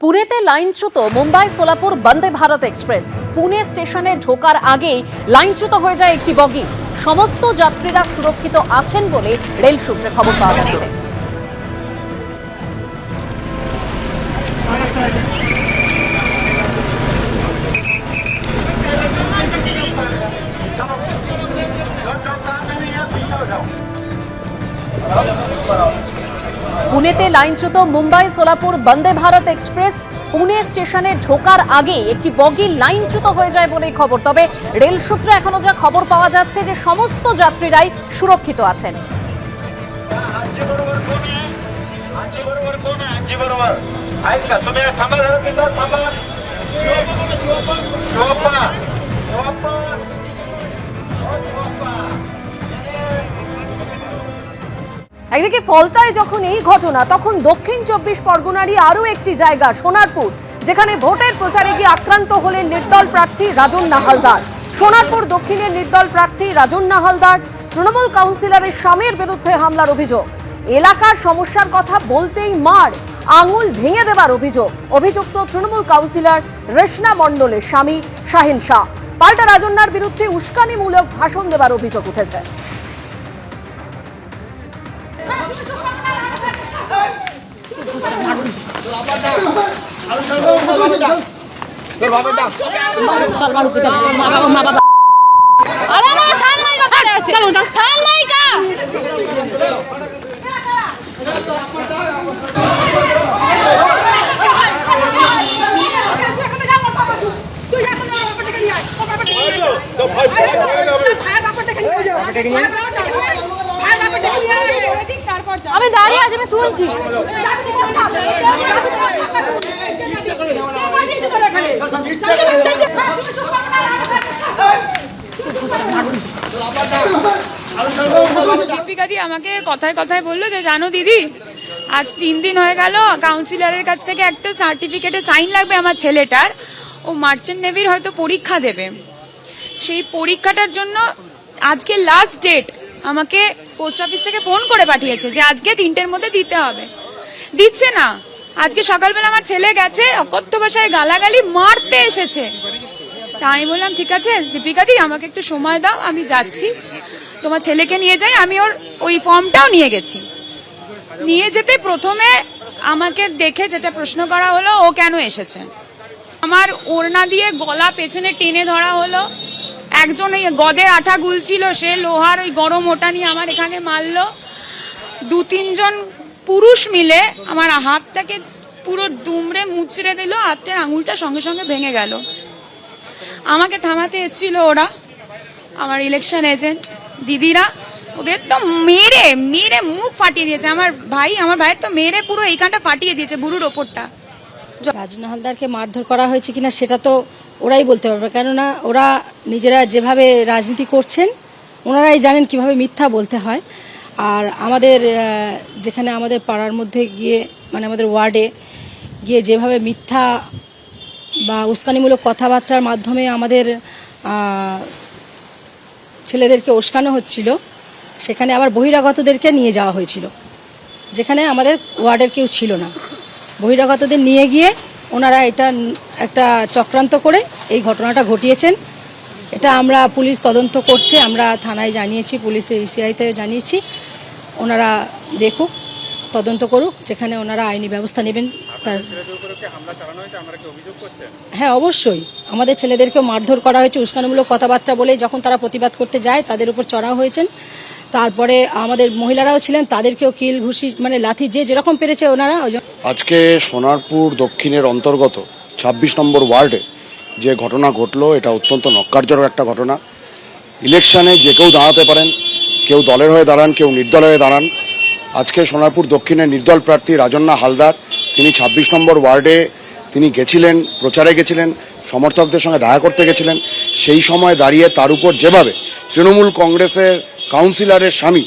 পুনেতে লাইনচ্যুত মুম্বাই সোলাপুর বন্দে ভারত এক্সপ্রেস। পুনে স্টেশনে ঢোকার আগেই লাইনচ্যুত হয়ে যায় একটি বগি। সমস্ত যাত্রীরা সুরক্ষিত আছেন বলে রেল সূত্রে খবর পাওয়া যাচ্ছে। পুনেতে লাইনচ্যুত মুম্বাই সোলাপুর বন্দে ভারত এক্সপ্রেস। পুনে স্টেশনে ঢোকার আগে একটি বগি লাইনচ্যুত হয়ে যায় বলেই খবর। তবে রেল সূত্রে এখনো যা খবর পাওয়া যাচ্ছে যে সমস্ত যাত্রীরাই সুরক্ষিত আছেন। একদিকে ফলতায় যখন এই ঘটনা, তখন দক্ষিণ 24 পরগনারই আরও একটি জায়গা সোনারপুর, যেখানে ভোটের প্রচারে গিয়ে আক্রান্ত হলেন নির্দল প্রার্থী রাজন্না হালদার। সোনারপুর দক্ষিণের নির্দল প্রার্থী রাজন্না হালদার তৃণমূল কাউন্সিলরের স্বামীর বিরুদ্ধে হামলার অভিযোগ। এলাকার সমস্যার কথা বলতেই মার, আঙুল ভেঙে দেবার অভিযোগ। অভিযুক্ত তৃণমূল কাউন্সিলর রেশনা মণ্ডলের স্বামী শাহিন শাহ। পাল্টা রাজন্নার বিরুদ্ধে উস্কানিমূলক ভাষণ দেবার অভিযোগ উঠেছে। আমি দাঁড়িয়ে আছি, আমি শুনছি। দীপিকা দি আমাকে কথায় কথায় বললো যে জানো দিদি, আজ 3 দিন হয়ে গেল কাউন্সিলরের কাছ থেকে একটা সার্টিফিকেটে সাইন লাগবে আমার ছেলেটার। ও মার্চেন্ট নেভির হয়তো পরীক্ষা দেবে, সেই পরীক্ষাটার জন্য আজকে লাস্ট ডেট। আমাকে পোস্ট অফিস থেকে ফোন করে পাঠিয়েছে যে আজকে 3টের মধ্যে দিতে হবে, দিচ্ছে না। আজকে সকালবেলা আমার ছেলে গেছে, অকথ্য ভাষায় গালাগালি মারতে এসেছে। তা আমি বললাম ঠিক আছে দীপিকা দি, আমাকে একটু সময় দাও, আমি যাচ্ছি, তোমার ছেলেকে নিয়ে যাই। আমি ওই ফর্মটাও নিয়ে গেছি। নিয়ে যেতে প্রথমে আমাকে দেখে যেটা প্রশ্ন করা হলো, ও কেন এসেছে। আমার ওড়না দিয়ে গলা পেছনে টেনে ধরা হলো। একজন ওই গদের আঠা গুলছিল, সে লোহার ওই গরম ওটা নিয়ে আমার এখানে মারলো। 2-3 জন পুরুষ মিলে আমার হাতটাকে পুরো দুমড়ে মুচড়ে দিল, হাতের আঙুলটা সঙ্গে সঙ্গে ভেঙে গেল। আমাকে থামাতে এসেছিল ওরা, আমার ইলেকশন এজেন্ট দিদিরা। ওদের তো মেরে মেরে মুখ ফাটিয়ে দিয়েছে। আমার ভাইয়ের তো মেরে পুরো এইখানটা ফাটিয়ে দিয়েছে, বুড়ুর ওপরটা। রাজন্না হালদারকে মারধর করা হয়েছে কিনা সেটা তো ওরাই বলতে পারবে, কেননা ওরা নিজেরা যেভাবে রাজনীতি করছেন ওনারাই জানেন কিভাবে মিথ্যা বলতে হয়। আর আমাদের যেখানে আমাদের পাড়ার মধ্যে গিয়ে, মানে আমাদের ওয়ার্ডে গিয়ে যেভাবে মিথ্যা বা উস্কানিমূলক কথাবার্তার মাধ্যমে আমাদের ছেলেদেরকে উস্কানো হচ্ছিল, সেখানে আবার বহিরাগতদেরকে নিয়ে যাওয়া হয়েছিল, যেখানে আমাদের ওয়ার্ডের কেউ ছিল না। বহিরাগতদের নিয়ে গিয়ে ওনারা এটা একটা চক্রান্ত করে এই ঘটনাটা ঘটিয়েছেন। এটা আমরা পুলিশ তদন্ত করছে, আমরা থানায় জানিয়েছি, পুলিশের ইসিআইতে জানিয়েছি। ওনারা দেখুক, তদন্ত করুক, যেখানে ওনারা আইনি ব্যবস্থা নেবেন। হ্যাঁ অবশ্যই, আমাদের ছেলেদেরকেও মারধর করা হয়েছে উস্কানিমূলক কথাবার্তা বলে। যখন তারা প্রতিবাদ করতে যায় তাদের উপর চড়াও হয়েছেন। তারপরে আমাদের মহিলারাও ছিলেন, তাদেরকেও কিল ঘুষি মানে লাথি যে যেরকম পেরেছে ওনারা। আজকে সোনারপুর দক্ষিণের অন্তর্গত 26 নম্বর ওয়ার্ডে যে ঘটনা ঘটলো, এটা অত্যন্ত নক্কারজনক একটা ঘটনা। ইলেকশনে যে কেউ দাঁড়াতে পারেন, কেউ দলের হয়ে দাঁড়ান, কেউ নির্দলের হয়ে দাঁড়ান। আজকে সোনারপুর দক্ষিণের নির্দল প্রার্থী রাজন্না হালদার, তিনি 26 নম্বর ওয়ার্ডে তিনি গেছিলেন, প্রচারে গেছিলেন, সমর্থকদের সঙ্গে দেখা করতে গেছিলেন। সেই সময় দাঁড়িয়ে তার উপর যেভাবে তৃণমূল কংগ্রেসের কাউন্সিলরের স্বামী,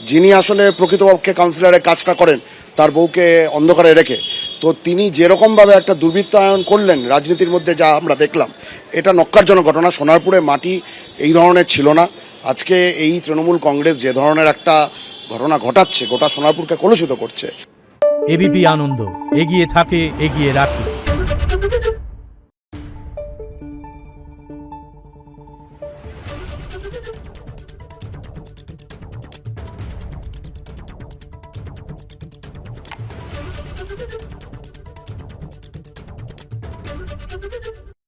যিনি আসলে প্রকৃতপক্ষে কাউন্সিলরের কাজটা করেন তার বউকে অন্ধকারে রেখে, তো তিনি যেরকমভাবে একটা দুর্বৃত্তায়ন করলেন রাজনীতির মধ্যে, যা আমরা দেখলাম, এটা নক্কারজনক ঘটনা। সোনারপুরে মাটি এই ধরনের ছিল না। আজকে এই তৃণমূল কংগ্রেস যে ধরনের একটা ঘটনা ঘটাচ্ছে, গোটা সোনারপুরকে কলুষিত করছে। এবিপি আনন্দ, এগিয়ে থাকে, এগিয়ে রাখে।